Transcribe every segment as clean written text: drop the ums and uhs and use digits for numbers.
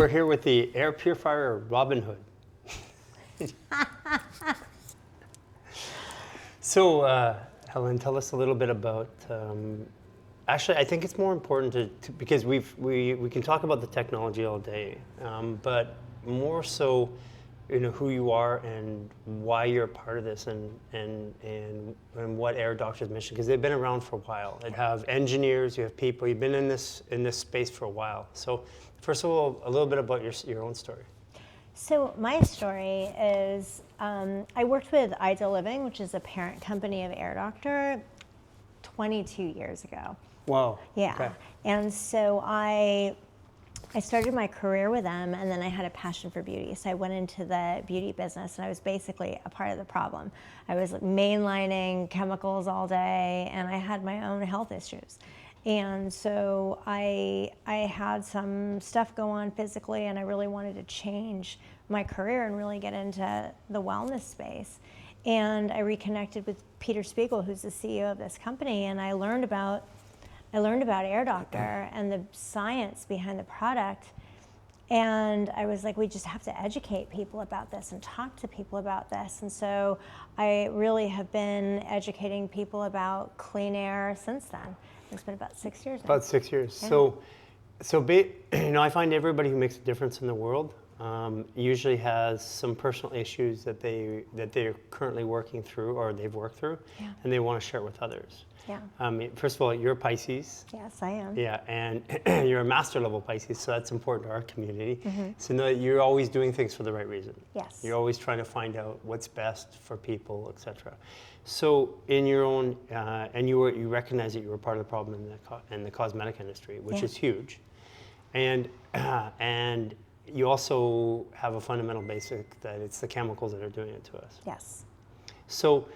we're here with the air purifier Robin Hood. So, Helen, tell us a little bit about. Actually, I think it's more important to because we can talk about the technology all day, but more so, who you are and why you're a part of this, and what Air Doctor's mission, because they've been around for a while. They have engineers, you have people, you've been in this space for a while. So, first of all, a little bit about your own story. So my story is I worked with Ideal Living, which is a parent company of Air Doctor, 22 years ago. Wow. Yeah. Okay. And so I started my career with them, and then I had a passion for beauty. So I went into the beauty business, and I was basically a part of the problem. I was mainlining chemicals all day, and I had my own health issues. And so I had some stuff go on physically, and I really wanted to change my career and really get into the wellness space. And I reconnected with Peter Spiegel, who's the CEO of this company, and I learned about Air Doctor and the science behind the product. And I was like, we just have to educate people about this and talk to people about this. And so I really have been educating people about clean air since then. It's been about 6 years now. About 6 years. Yeah. I find everybody who makes a difference in the world usually has some personal issues that they're currently working through or they've worked through, and they want to share it with others. Yeah. First of all, you're a Pisces. Yes, I am. Yeah, and you're a master level Pisces, so that's important to our community. Mm-hmm. So know that you're always doing things for the right reason. Yes. You're always trying to find out what's best for people, etc. So in your own, and you recognize that you were part of the problem in the cosmetic industry, which is huge, and you also have a fundamental basic that it's the chemicals that are doing it to us. Yes. So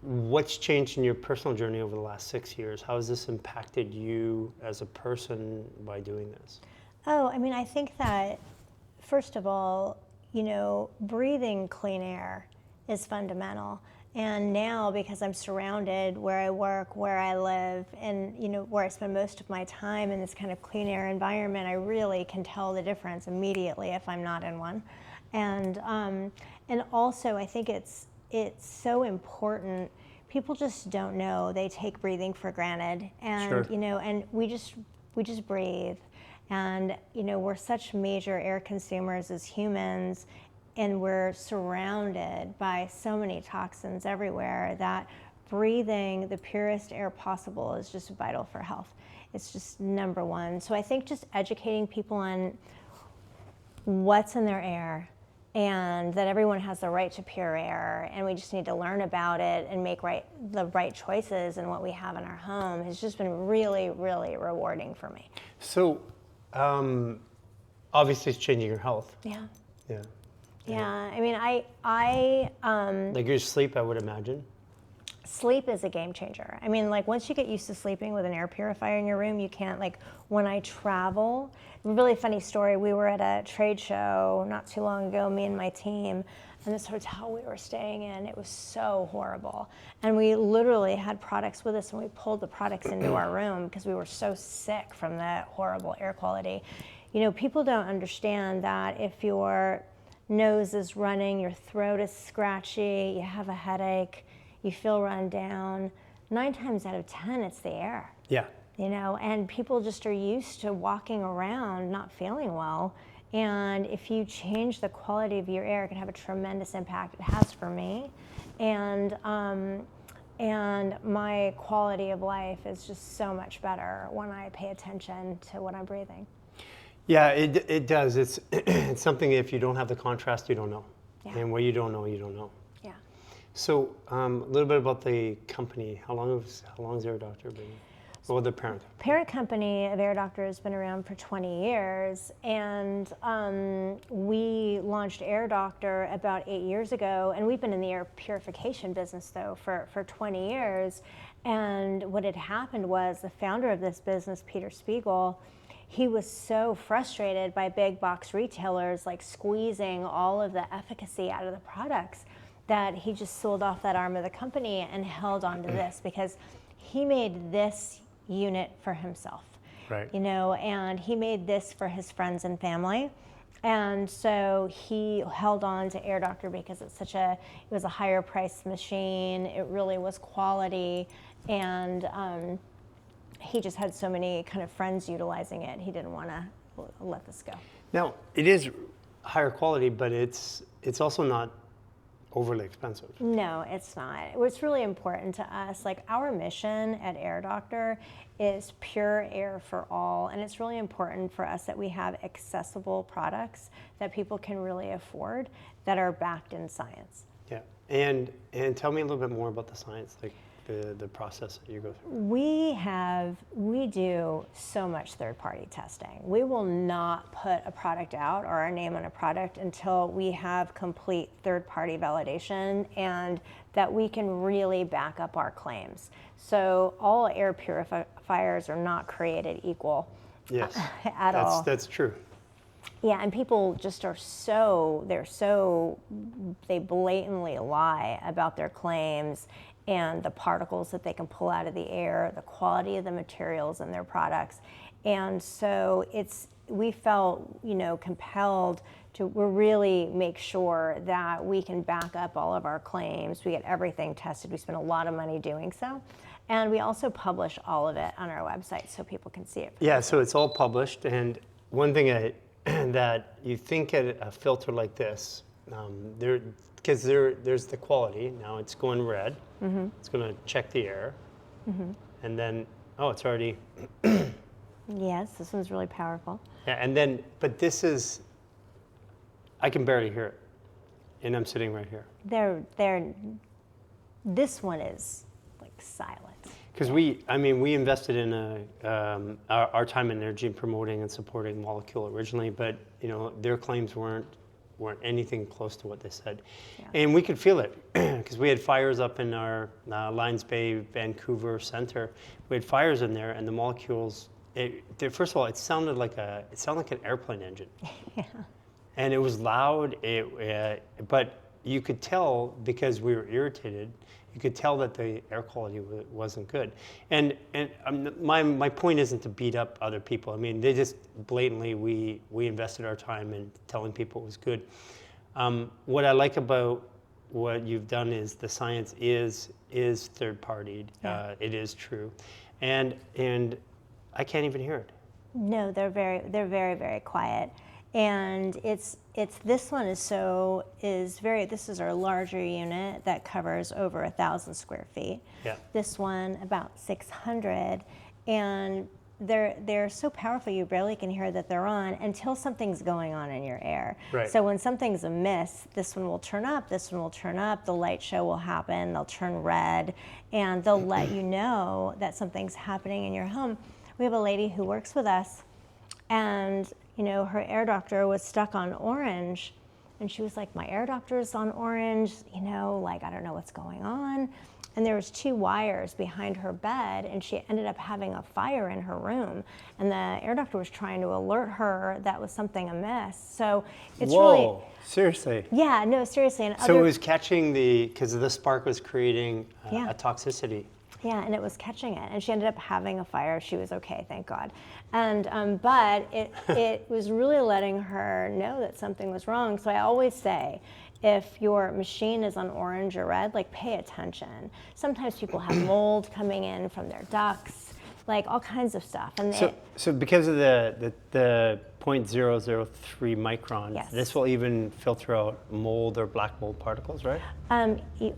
what's changed in your personal journey over the last 6 years? How has this impacted you as a person by doing this? Oh, I mean, I think that, first of all, breathing clean air is fundamental. And now, because I'm surrounded where I work, where I live, and where I spend most of my time in this kind of clean air environment, I really can tell the difference immediately if I'm not in one. And also, I think it's so important. People just don't know. They take breathing for granted, and Sure. And we just breathe, and we're such major air consumers as humans. And we're surrounded by so many toxins everywhere that breathing the purest air possible is just vital for health. It's just number one. So I think just educating people on what's in their air and that everyone has the right to pure air, and we just need to learn about it and make the right choices in what we have in our home has just been really, really rewarding for me. So obviously it's changing your health. Yeah. Yeah. Yeah, I mean, I like your sleep, I would imagine. Sleep is a game changer. I mean, like once you get used to sleeping with an air purifier in your room, you can't, like when I travel, really funny story, we were at a trade show not too long ago, me and my team, and this hotel we were staying in, it was so horrible. And we literally had products with us, and we pulled the products into our room because we were so sick from the horrible air quality. People don't understand that if your nose is running, your throat is scratchy, you have a headache, you feel run down, 9 times out of 10 it's the air. Yeah. And people just are used to walking around not feeling well, and if you change the quality of your air, it can have a tremendous impact. It has for me, and my quality of life is just so much better when I pay attention to what I'm breathing. Yeah, it does. It's something, if you don't have the contrast, you don't know. Yeah. And what you don't know, you don't know. Yeah. So a little bit about the company. How long has Air Doctor been? Well, the parent. Parent company of Air Doctor has been around for 20 years, and we launched Air Doctor about 8 years ago, and we've been in the air purification business though for 20 years. And what had happened was the founder of this business, Peter Spiegel, he was so frustrated by big box retailers like squeezing all of the efficacy out of the products that he just sold off that arm of the company and held on to this because he made this unit for himself. Right. And he made this for his friends and family. And so he held on to Air Doctor because it was a higher priced machine. It really was quality, and he just had so many kind of friends utilizing it. He didn't want to let this go. Now, it is higher quality, but it's also not overly expensive. No, it's not. What's really important to us, like our mission at Air Doctor is pure air for all, and it's really important for us that we have accessible products that people can really afford that are backed in science. Yeah, and tell me a little bit more about the science, like the process that you go through. We do so much third-party testing. We will not put a product out or our name on a product until we have complete third-party validation and that we can really back up our claims. So all air purifiers are not created equal. Yes, at all. That's true. Yeah, and people just they blatantly lie about their claims and the particles that they can pull out of the air, the quality of the materials in their products. And so we felt, compelled to really make sure that we can back up all of our claims. We get everything tested. We spend a lot of money doing so. And we also publish all of it on our website so people can see it. Yeah, so it's all published. And one thing that you think at a filter like this, because there's the quality. Now it's going red. Mm-hmm. It's going to check the air. Mm-hmm. And then, it's already... Yes, this one's really powerful. Yeah, and then, but I can barely hear it. And I'm sitting right here. This one is like silent. Because we invested in our time and energy in promoting and supporting Molecule originally, but their claims weren't anything close to what they said. Yeah. And we could feel it because we had fires up in our Lions Bay, Vancouver center. We had fires in there, and the molecules. First of all, it sounded like an airplane engine. Yeah. And it was loud. But you could tell because we were irritated. You could tell that the air quality wasn't good. And my point isn't to beat up other people. I mean, they just blatantly, we invested our time in telling people it was good. What I like about what you've done is the science is third partied. Yeah. It is true. And I can't even hear it. No, they're very, very quiet. And this one is this is our larger unit that covers over 1,000 square feet. Yeah. This one about 600, and they're so powerful you barely can hear that they're on until something's going on in your air. Right. So when something's amiss, this one will turn up, this one will turn up, the light show will happen, they'll turn red, and they'll let you know that something's happening in your home. We have a lady who works with us, and her Air Doctor was stuck on orange, and she was like, my Air Doctor's on orange, I don't know what's going on. And there was 2 wires behind her bed, and she ended up having a fire in her room. And the Air Doctor was trying to alert her that was something amiss. So it's Whoa, seriously? Yeah, no, seriously. And so it was catching because the spark was creating a toxicity. Yeah, and it was catching it, and she ended up having a fire. She was okay, thank God. And but it was really letting her know that something was wrong. So I always say, if your machine is on orange or red, pay attention. Sometimes people have mold coming in from their ducts, all kinds of stuff. And so because of the 0.003 micron, yes. This will even filter out mold or black mold particles, right?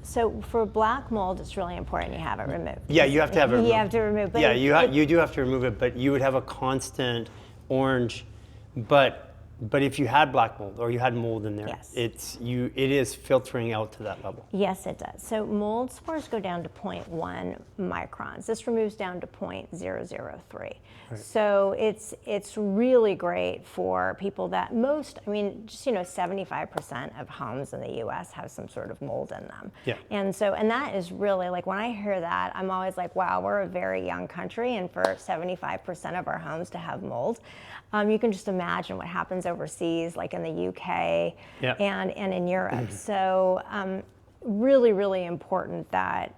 So for black mold, it's really important you have it removed. Yeah, you have to have it removed. You have to remove it. Yeah, you do have to remove it, but you would have a constant orange. But if you had black mold or you had mold in there, yes. it is filtering out to that level. Yes, it does. So mold spores go down to 0.1 microns. This removes down to 0.003. Right. So it's really great for people that 75% of homes in the U.S. have some sort of mold in them. Yeah. And that is really when I hear that, I'm always like, wow, we're a very young country, and for 75% of our homes to have mold. You can just imagine what happens overseas, like in the UK and in Europe. So really, really important that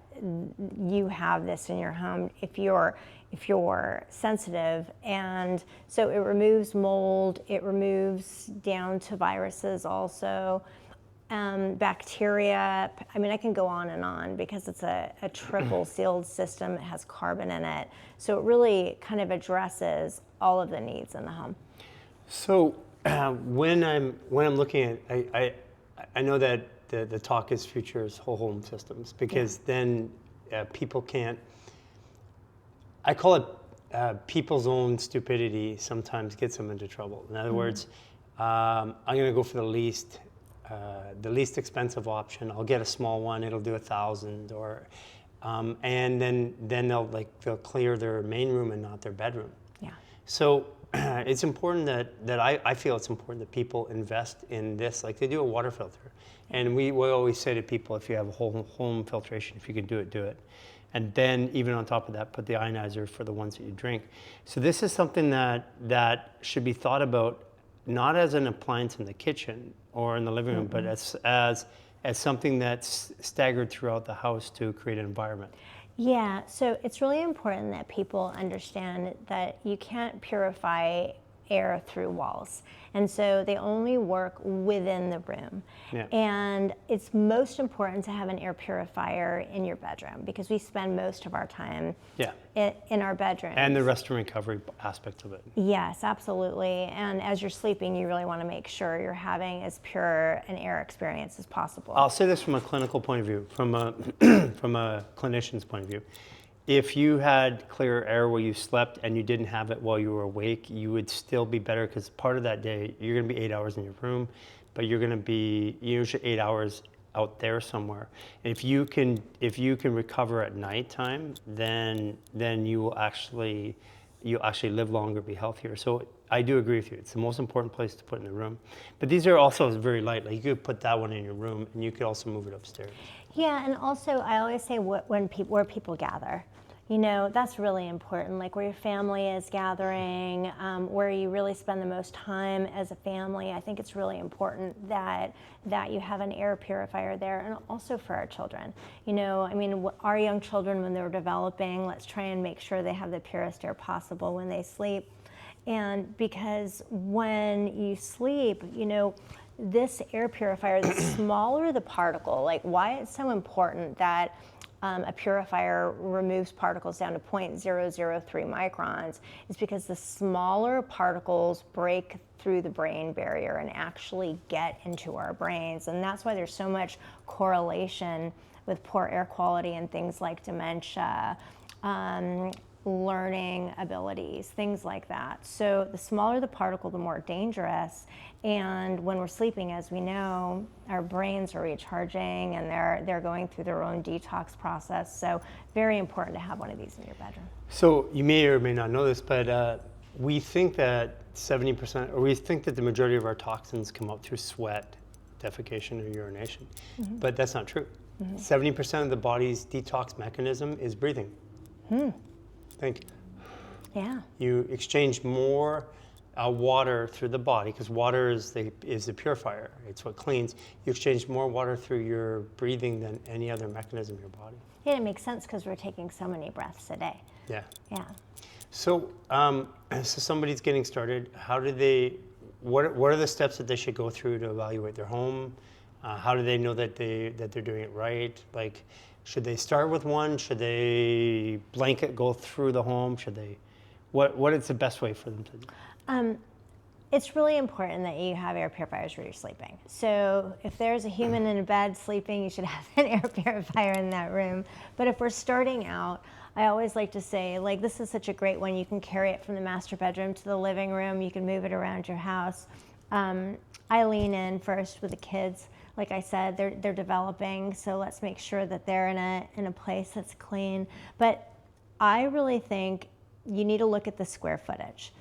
you have this in your home. If you're if you're sensitive. And so it removes mold, it removes down to viruses also, bacteria. I mean, I can go on because it's a triple sealed system. It has carbon in it. So it really kind of addresses all of the needs in the home. So when I'm looking at, I know that the talk is futures whole home systems, because then people can't, I call it people's own stupidity sometimes gets them into trouble. In other words, I'm going to go for the least expensive option. I'll get a small one. It'll do 1,000, or and then they'll clear their main room and not their bedroom. Yeah. So it's important that I feel it's important that people invest in this, like they do a water filter. And we always say to people, if you have a whole home filtration, if you can do it. And then even on top of that, put the ionizer for the ones that you drink. So this is something that should be thought about, not as an appliance in the kitchen or in the living room, but as something that's staggered throughout the house to create an environment. Yeah, so it's really important that people understand that you can't purify air through walls. And so they only work within the room. Yeah. And it's most important to have an air purifier in your bedroom, because we spend most of our time in our bedroom. And the rest and recovery aspect of it. Yes, absolutely. And as you're sleeping, you really want to make sure you're having as pure an air experience as possible. I'll say this from a clinical point of view, from a clinician's point of view. If you had clear air while you slept and you didn't have it while you were awake, you would still be better, because part of that day you're going to be 8 hours in your room, but you're going to be usually 8 hours out there somewhere. If you can recover at nighttime, then you will actually live longer, be healthier. So I do agree with you. It's the most important place to put in the room. But these are also very light. Like, you could put that one in your room, and you could also move it upstairs. Yeah, and also I always say where people gather. You know, that's really important, like where your family is gathering, where you really spend the most time as a family. I think it's really important that you have an air purifier there, and also for our children. You know, I mean, our young children, when they're developing, let's try and make sure they have the purest air possible when they sleep. And because when you sleep, you know, this air purifier, the smaller the particle, like why it's so important that a purifier removes particles down to 0.003 microns is because the smaller particles break through the brain barrier and actually get into our brains. And that's why there's so much correlation with poor air quality and things like dementia, learning abilities, things like that. So the smaller the particle, the more dangerous. And when we're sleeping, as we know, our brains are recharging and they're going through their own detox process. So very important to have one of these in your bedroom. So you may or may not know this, but we think that 70%, or we think that the majority of our toxins come out through sweat, defecation, or urination. Mm-hmm. But that's not true. Mm-hmm. 70% of the body's detox mechanism is breathing. Think. Yeah. You exchange more water through the body, because water is the purifier. It's what cleans. You exchange more water through your breathing than any other mecanism in your body. Yeah, it makes sense because we're taking so many breaths a day. Yeah. Yeah. So, so somebody's getting started. How do they? What are the steps that they should go through to evaluate their home? How do they know that they're doing it right? Like, should they start with one? Should they blanket go through the home? Should they? What is the best way for them to do? It's really important that you have air purifiers where you're sleeping. So if there's a human in a bed sleeping, you should have an air purifier in that room. But if we're starting out, I always like to say, like, this is such a great one. You can carry it from the master bedroom to the living room. You can move it around your house. I lean in first with the kids. Like I said, they're developing, so let's make sure that they're in a place that's clean. But I really think you need to look at the square footage.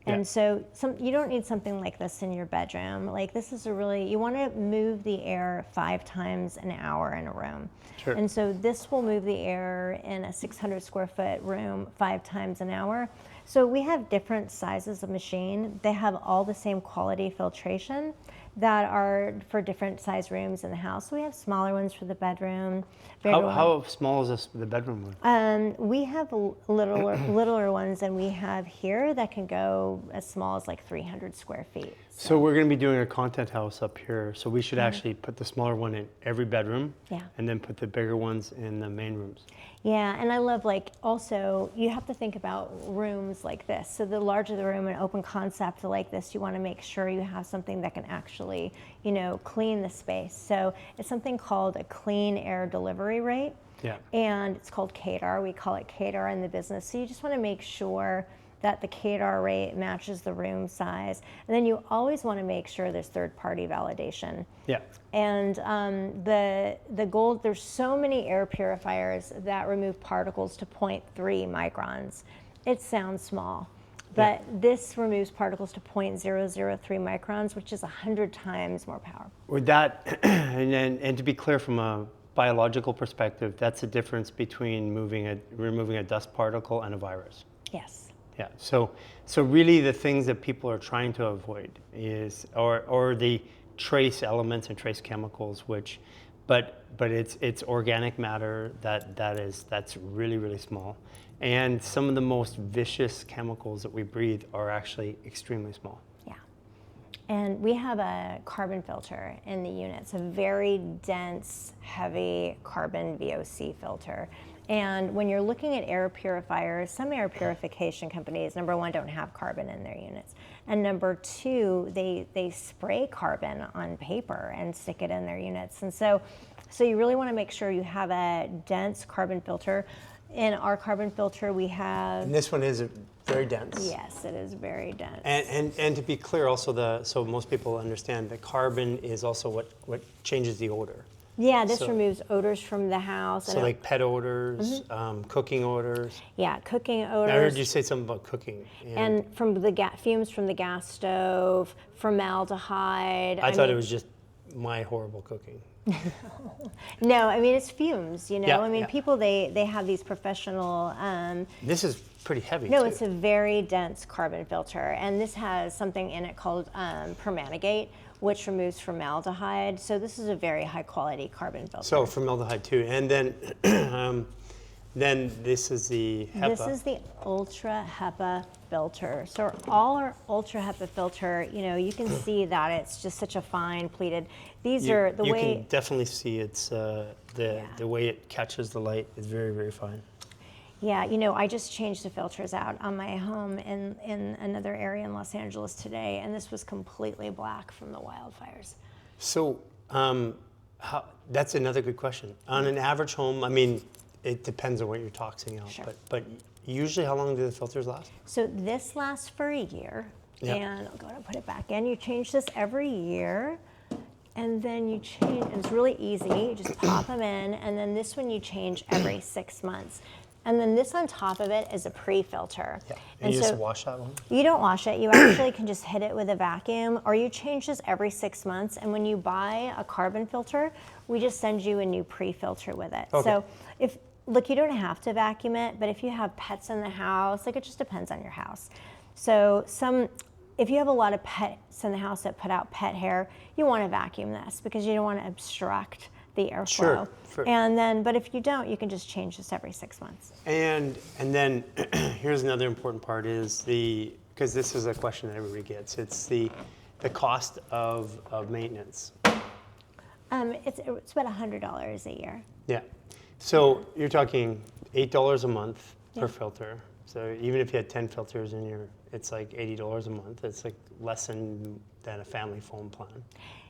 And so you don't need something like this in your bedroom. Like, this is you want to move the air 5 times an hour in a room. Sure. And so this will move the air in a 600 square foot room 5 times an hour. So we have different sizes of machine. They have all the same quality filtration that are for different size rooms in the house. So we have smaller ones for the bedroom. How small is the bedroom one? We have littler ones than we have here that can go as small as like 300 square feet. So we're going to be doing a content house up here. So we should actually put the smaller one in every bedroom. Yeah. And then put the bigger ones in the main rooms. Yeah, and I love, like, also you have to think about rooms like this. So the larger the room, an open concept like this, you want to make sure you have something that can actually, you know, clean the space. So it's something called a clean air delivery rate. Yeah. And it's called KDAR. We call it KDAR in the business. So you just want to make sure that the KDAR rate matches the room size. And then you always want to make sure there's third-party validation. Yeah. And the goal, there's so many air purifiers that remove particles to 0.3 microns. It sounds small, but this removes particles to 0.003 microns, which is 100 times more power. With that, and to be clear, from a biological perspective, that's the difference between removing a dust particle and a virus. Yes. Yeah. So really, the things that people are trying to avoid is, or the trace elements and trace chemicals, but it's organic matter that's really, really small, and some of the most vicious chemicals that we breathe are actually extremely small. Yeah. And we have a carbon filter in the unit. It's a very dense, heavy carbon VOC filter. And when you're looking at air purifiers, some air purification companies, number one, don't have carbon in their units. And number two, they spray carbon on paper and stick it in their units. And so you really want to make sure you have a dense carbon filter. In our carbon filter, we have... And this one is very dense. Yes, it is very dense. And to be clear, also so most people understand that carbon is also what changes the odor. Yeah, this removes odors from the house. So like pet odors, cooking odors. Yeah, cooking odors. I heard you say something about cooking. And from the fumes from the gas stove, formaldehyde. I thought it was just my horrible cooking. No, I mean, it's fumes, you know? Yeah, I mean, people, they have these professional... this is pretty heavy, No, too. it's a very dense carbon filter. And this has something in it called permanganate, which removes formaldehyde. So this is a very high quality carbon filter. So formaldehyde too. And then this is the HEPA. This is the Ultra HEPA filter. So all our Ultra HEPA filter, you know, you can see that it's just such a fine pleated. These are the way... You can definitely see it's the way it catches the light is very, very fine. Yeah, you know, I just changed the filters out on my home in another area in Los Angeles today, and this was completely black from the wildfires. So that's another good question. On an average home, I mean, it depends on what you're toxing out, Sure. but usually how long do the filters last? So this lasts for a year, Yep. and I'll go ahead and put it back in. You change this every year, and then you change, and it's really easy. You just pop them in, and then this one you change every 6 months. And then this on top of it is a pre-filter. Yeah. And you just wash that one? You don't wash it. You actually can just hit it with a vacuum, or you change this every 6 months. And when you buy a carbon filter, we just send you a new pre-filter with it. Okay. So look, you don't have to vacuum it, but if you have pets in the house, like, it just depends on your house. So if you have a lot of pets in the house that put out pet hair, you want to vacuum this because you don't want to obstruct the airflow. Sure. And then, but if you don't, you can just change this every 6 months. And then here's another important part is because this is a question that everybody gets, it's the cost of maintenance. It's about $100 a year. Yeah. So you're talking $8 a month per filter. So even if you had 10 filters in it's like $80 a month. It's like less than a family phone plan.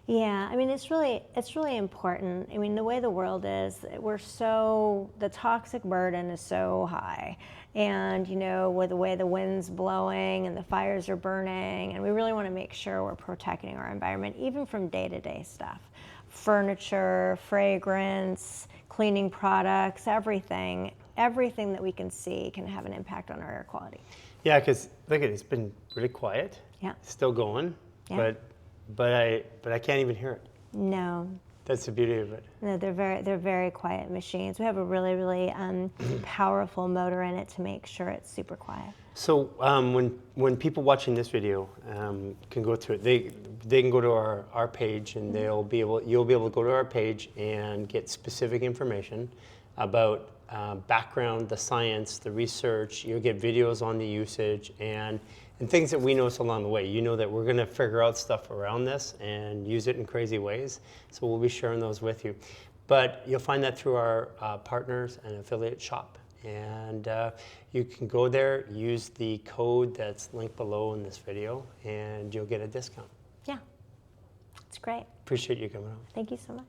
Yeah, I mean, it's really important. I mean, the way the world is, the toxic burden is so high. And, you know, with the way the wind's blowing and the fires are burning, and we really want to make sure we're protecting our environment, even from day-to-day stuff. Furniture, fragrance, cleaning products, everything that we can see can have an impact on our air quality. Yeah, because look at it, it's been really quiet. Yeah. Still going, Yeah. but I can't even hear it. No, That's the beauty of it. No, they're very quiet machines. We have a really powerful motor in it to make sure it's super quiet. So when people watching this video can go through it, they can go to our page, and you'll be able to go to our page and get specific information about background, the science, the research. You'll get videos on the usage and things that we notice along the way. You know that we're going to figure out stuff around this and use it in crazy ways. So we'll be sharing those with you. But you'll find that through our partners and affiliate shop. And you can go there, use the code that's linked below in this video, and you'll get a discount. Yeah, it's great. Appreciate you coming on. Thank you so much.